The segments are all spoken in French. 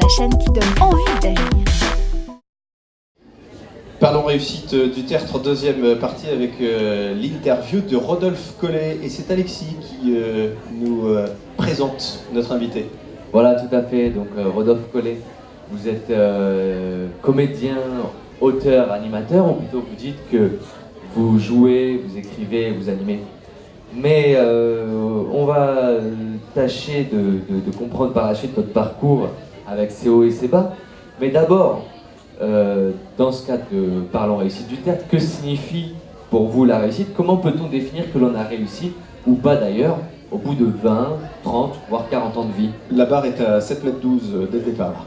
la chaîne qui donne envie d'agir. Parlons réussite du théâtre, deuxième partie avec l'interview de Rodolphe Collet. Et c'est Alexis qui nous présente notre invité. Voilà, tout à fait. Donc Rodolphe Collet, vous êtes comédien, auteur, animateur, ou plutôt vous dites que vous jouez, vous écrivez, vous animez. Mais on va tâcher de comprendre par la suite votre parcours avec ses hauts et ses bas. Mais d'abord, dans ce cadre de Parlons réussite du théâtre, que signifie pour vous la réussite? Comment peut-on définir que l'on a réussi, ou pas d'ailleurs, au bout de 20, 30, voire 40 ans de vie? La barre est à 7,12 m dès le départ.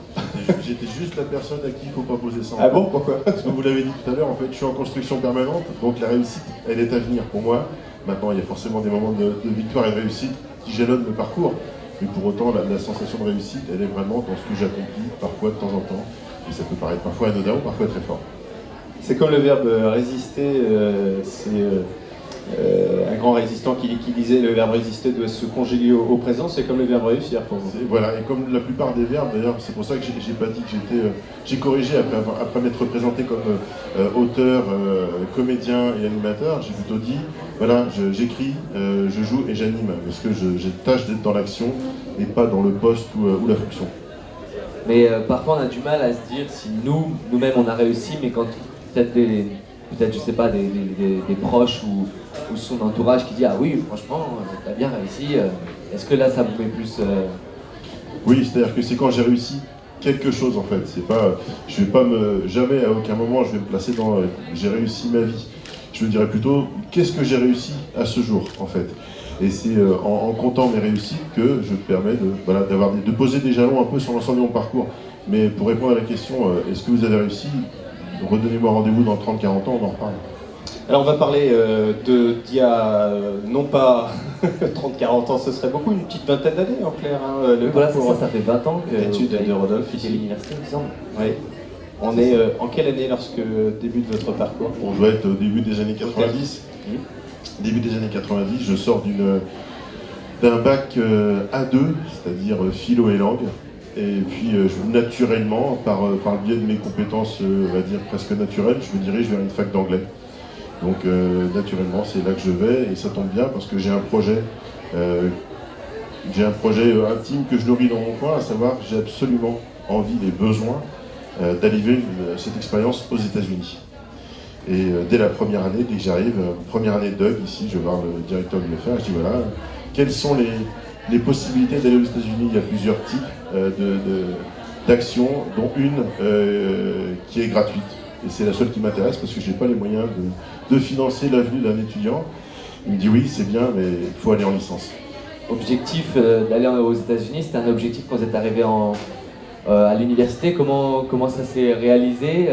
J'étais juste la personne à qui il ne faut pas poser ça. Ah bon, pourquoi? Parce que vous l'avez dit tout à l'heure, en fait, je suis en construction permanente, donc la réussite, elle est à venir pour moi. Maintenant, il y a forcément des moments de victoire et de réussite qui jalonnent le parcours. Mais pour autant, la sensation de réussite, elle est vraiment dans ce que j'accomplis, parfois de temps en temps. Et ça peut paraître parfois anodin ou parfois très fort. C'est comme le verbe résister, c'est un grand résistant qui disait le verbe résister doit se conjuguer au présent, c'est comme le verbe réussir pour vous. Voilà, et comme la plupart des verbes, d'ailleurs, c'est pour ça que j'ai pas dit que j'ai corrigé après m'être présenté comme auteur, comédien et animateur, j'ai plutôt dit, voilà, j'écris, je joue et j'anime, parce que j'ai tâche d'être dans l'action et pas dans le poste ou la fonction. Mais parfois on a du mal à se dire si nous-mêmes on a réussi, mais quand peut-être je sais pas, des proches ou son entourage qui dit ah oui franchement t'as bien réussi, est-ce que là ça vous met plus Oui, c'est-à-dire que c'est quand j'ai réussi quelque chose en fait, c'est pas, je vais pas jamais à aucun moment je vais me placer dans j'ai réussi ma vie, je me dirais plutôt qu'est-ce que j'ai réussi à ce jour en fait. Et c'est en comptant mes réussites que je me permets de poser des jalons un peu sur l'ensemble de mon parcours. Mais pour répondre à la question, est-ce que vous avez réussi? Redonnez-moi rendez-vous dans 30-40 ans, on en reparle. Alors on va parler d'il y a non pas 30-40 ans, ce serait beaucoup, une petite vingtaine d'années en clair. Hein, voilà, ça fait 20 ans que l'étude de Rodolphe ici à l'université, il me semble. Oui. On est en quelle année lorsque débute votre parcours? On doit être au début des années 90. Début des années 90, je sors d'un bac A2, c'est-à-dire philo et langue. Et puis naturellement, par le biais de mes compétences, on va dire presque naturelles, je me dirige vers une fac d'anglais. Donc naturellement, c'est là que je vais, et ça tombe bien parce que j'ai un projet intime que je nourris dans mon coin, à savoir j'ai absolument envie et besoin d'aller vivre cette expérience aux États-Unis. Et dès la première année, dès que j'arrive, première année de DUG, ici, je vais voir le directeur de l'UFR, je dis voilà, quelles sont les possibilités d'aller aux États-Unis? Il y a plusieurs types d'actions, dont une qui est gratuite. Et c'est la seule qui m'intéresse parce que je n'ai pas les moyens de financer l'avenue d'un étudiant. Il me dit oui, c'est bien, mais il faut aller en licence. Objectif d'aller aux États-Unis, c'était un objectif quand vous êtes arrivé à l'université. Comment ça s'est réalisé?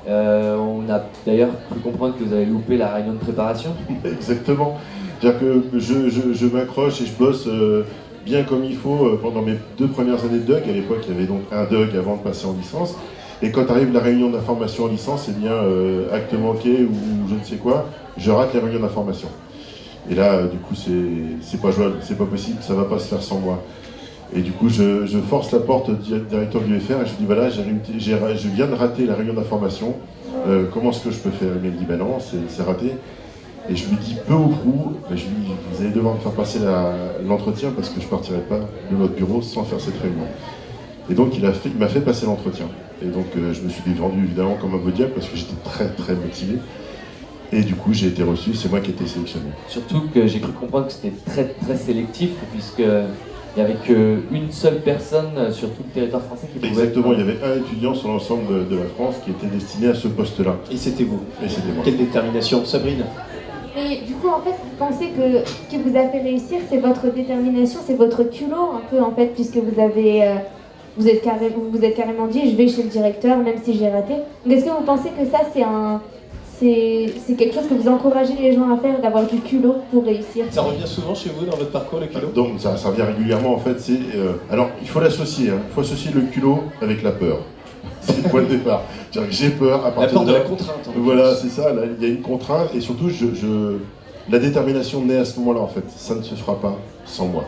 On a d'ailleurs cru comprendre que vous avez loupé la réunion de préparation. Exactement. C'est-à-dire que je m'accroche et je bosse bien comme il faut pendant mes 2 premières années de DUG. À l'époque, il y avait donc un DUG avant de passer en licence. Et quand arrive la réunion d'information en licence, eh bien, acte manqué ou je ne sais quoi, je rate la réunion d'information. Et là, du coup, c'est pas jouable, c'est pas possible, ça va pas se faire sans moi. Et du coup, je force la porte du directeur de l'UFR et je lui dis voilà, je viens de rater la réunion d'information, comment est-ce que je peux faire? Il me dit ben non, c'est raté. Et je lui dis peu ou prou, je lui dis vous allez devoir me faire passer l'entretien parce que je ne partirai pas de notre bureau sans faire cette réunion. Et donc il m'a fait passer l'entretien. Et donc je me suis défendu évidemment comme un beau diable parce que j'étais très très motivé. Et du coup j'ai été reçu, c'est moi qui ai été sélectionné. Surtout que j'ai cru comprendre que c'était très très sélectif puisque il n'y avait qu'une seule personne sur tout le territoire français qui pouvait... Exactement, il y avait un étudiant sur l'ensemble de la France qui était destiné à ce poste-là. Et c'était vous. Et c'était moi. Quelle détermination, Sabrine? Et du coup, en fait, vous pensez que ce qui vous a fait réussir, c'est votre détermination, c'est votre culot, un peu, en fait, puisque vous êtes carrément dit, je vais chez le directeur, même si j'ai raté. Donc, est-ce que vous pensez que ça, c'est quelque chose que vous encouragez les gens à faire, d'avoir du culot pour réussir? Ça revient souvent chez vous dans votre parcours, le culot? Donc, ça revient régulièrement, en fait. Alors, il faut l'associer, il faut associer le culot avec la peur. C'est le point de départ. J'ai peur à partir de la contrainte. Voilà, c'est ça, là, il y a une contrainte et surtout la détermination naît à ce moment-là en fait. Ça ne se fera pas sans moi.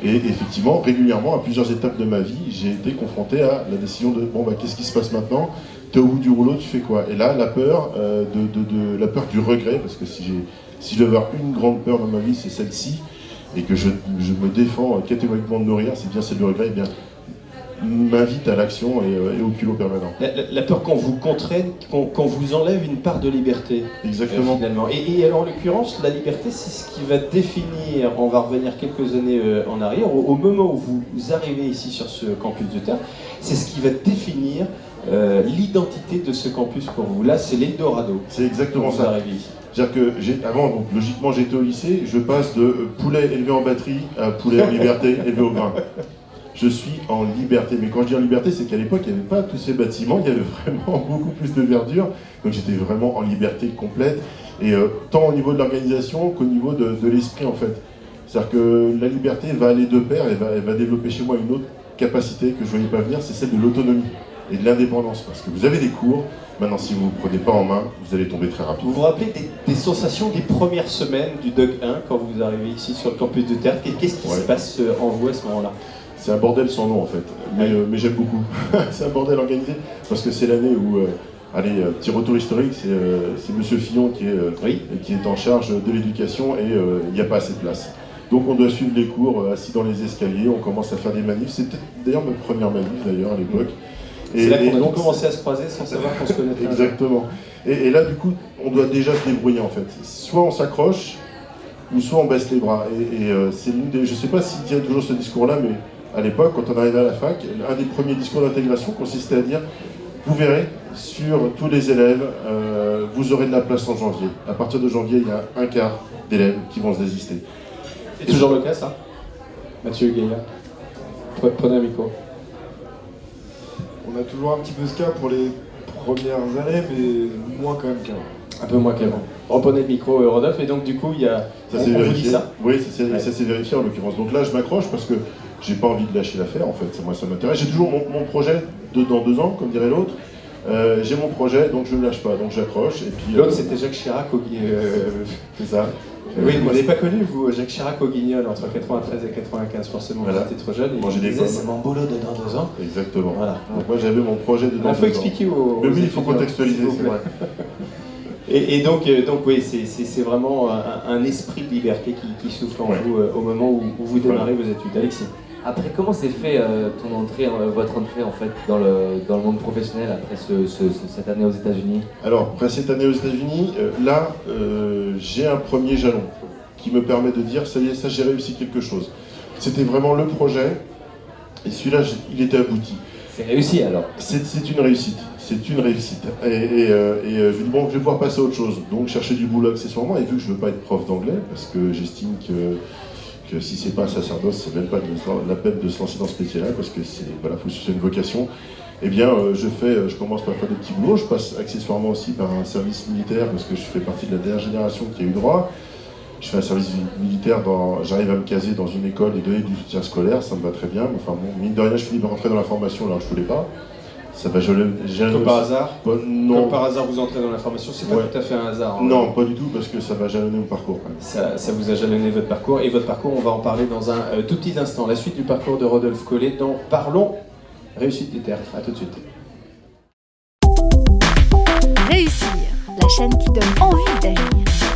Et effectivement, régulièrement, à plusieurs étapes de ma vie, j'ai été confronté à la décision de bon, bah, qu'est-ce qui se passe maintenant? T'es au bout du rouleau, tu fais quoi? Et là, la peur, la peur du regret, parce que si je dois avoir une grande peur dans ma vie, c'est celle-ci, et que je me défends catégoriquement de nourrir, c'est bien celle du regret, et bien m'invite à l'action et au culot permanent. La peur qu'on vous contraigne, qu'on vous enlève une part de liberté. Exactement. Finalement. Et alors, en l'occurrence, la liberté, c'est ce qui va définir, on va revenir quelques années en arrière, au moment où vous arrivez ici sur ce campus de Terre, c'est ce qui va définir l'identité de ce campus pour vous. Là, c'est l'Eldorado. C'est exactement vous ça. arrivez ici. C'est-à-dire que avant, donc, logiquement, j'étais au lycée, je passe de poulet élevé en batterie à poulet en liberté élevé au grain. Je suis en liberté, mais quand je dis en liberté, c'est qu'à l'époque, il n'y avait pas tous ces bâtiments, il y avait vraiment beaucoup plus de verdure, donc j'étais vraiment en liberté complète, et tant au niveau de l'organisation qu'au niveau de l'esprit en fait. C'est-à-dire que la liberté va aller de pair, elle va développer chez moi une autre capacité que je ne voyais pas venir, c'est celle de l'autonomie et de l'indépendance, parce que vous avez des cours, maintenant si vous ne vous prenez pas en main, vous allez tomber très rapidement. Vous vous rappelez des sensations des premières semaines du Doc 1 quand vous arrivez ici sur le campus de Terre? Qu'est-ce qui se passe en vous à ce moment-là? C'est un bordel sans nom en fait, mais j'aime beaucoup. C'est un bordel organisé parce que c'est l'année où, petit retour historique, c'est Monsieur Fillon qui est en charge de l'éducation et il n'y a pas assez de place. Donc on doit suivre les cours assis dans les escaliers, on commence à faire des manifs. C'était d'ailleurs ma première manif d'ailleurs à l'époque. C'est là qu'on a commencé à se croiser sans savoir qu'on se connaîtrait. Exactement. Et là du coup, on doit déjà se débrouiller en fait. Soit on s'accroche, ou soit on baisse les bras. C'est l'une des... Je ne sais pas s'il tient toujours ce discours-là, mais à l'époque, quand on arrivait à la fac, un des premiers discours d'intégration consistait à dire « Vous verrez, sur tous les élèves, vous aurez de la place en janvier. À partir de janvier, il y a un quart d'élèves qui vont se désister. » C'est toujours le cas, ça? Mathieu Gaillard, prenez un micro. On a toujours un petit peu ce cas pour les premières années, mais moins quand même qu'avant. Un peu moins qu'avant. Reprenez le micro, Rodolphe, et donc du coup, il y a... Ça s'est vérifié. Ça Oui, ça s'est vérifié en l'occurrence. Donc là, je m'accroche parce que j'ai pas envie de lâcher l'affaire, en fait. Moi, ça m'intéresse. J'ai toujours mon projet dans 2 ans, comme dirait l'autre. J'ai mon projet, donc je ne lâche pas, donc j'accroche. L'autre, c'était Jacques Chirac au c'est ça. Oui, vous n'avez pas connu, vous, Jacques Chirac au Guignol, entre 93 et 95, forcément, voilà. Vous étiez trop jeune. Moi, j'ai des pommes. C'est mon boulot de dans 2 ans. Exactement. Voilà. Donc moi, j'avais mon projet de dans 2 ans. Il faut expliquer aux Mais oui, il faut contextualiser, c'est vrai. Et donc oui, c'est vraiment un esprit de liberté qui souffle en vous au moment où vous démarrez vos études. Alexis. Après, comment s'est fait votre entrée en fait dans le monde professionnel après cette année aux États-Unis? Alors, après cette année aux États-Unis, j'ai un premier jalon qui me permet de dire ça y est, ça j'ai réussi quelque chose. C'était vraiment le projet et celui-là, il était abouti. C'est réussi alors? C'est une réussite. C'est une réussite. Et je me dis, bon, je vais pouvoir passer à autre chose. Donc, chercher du boulot accessoirement. Et vu que je ne veux pas être prof d'anglais, parce que j'estime que si c'est pas un sacerdoce, c'est même pas la peine de se lancer dans ce métier-là, parce que faut c'est une vocation. Eh bien, je commence par faire des petits boulots. Je passe accessoirement aussi par un service militaire, parce que je fais partie de la dernière génération qui a eu droit. Je fais un service militaire, j'arrive à me caser dans une école et donner du soutien scolaire, ça me va très bien. Enfin bon, mine de rien, je finis par rentrer dans la formation, alors je voulais pas. Ça va jalonner. Comme par hasard Non. Comme par hasard, vous entrez dans la formation, c'est pas tout à fait un hasard. Non, pas du tout, parce que ça va jalonner mon parcours. Ça vous a jalonné votre parcours, et votre parcours, on va en parler dans un tout petit instant. La suite du parcours de Rodolphe Collet dans Parlons Réussite des Terres. A tout de suite. Réussir, la chaîne qui donne envie d'agir.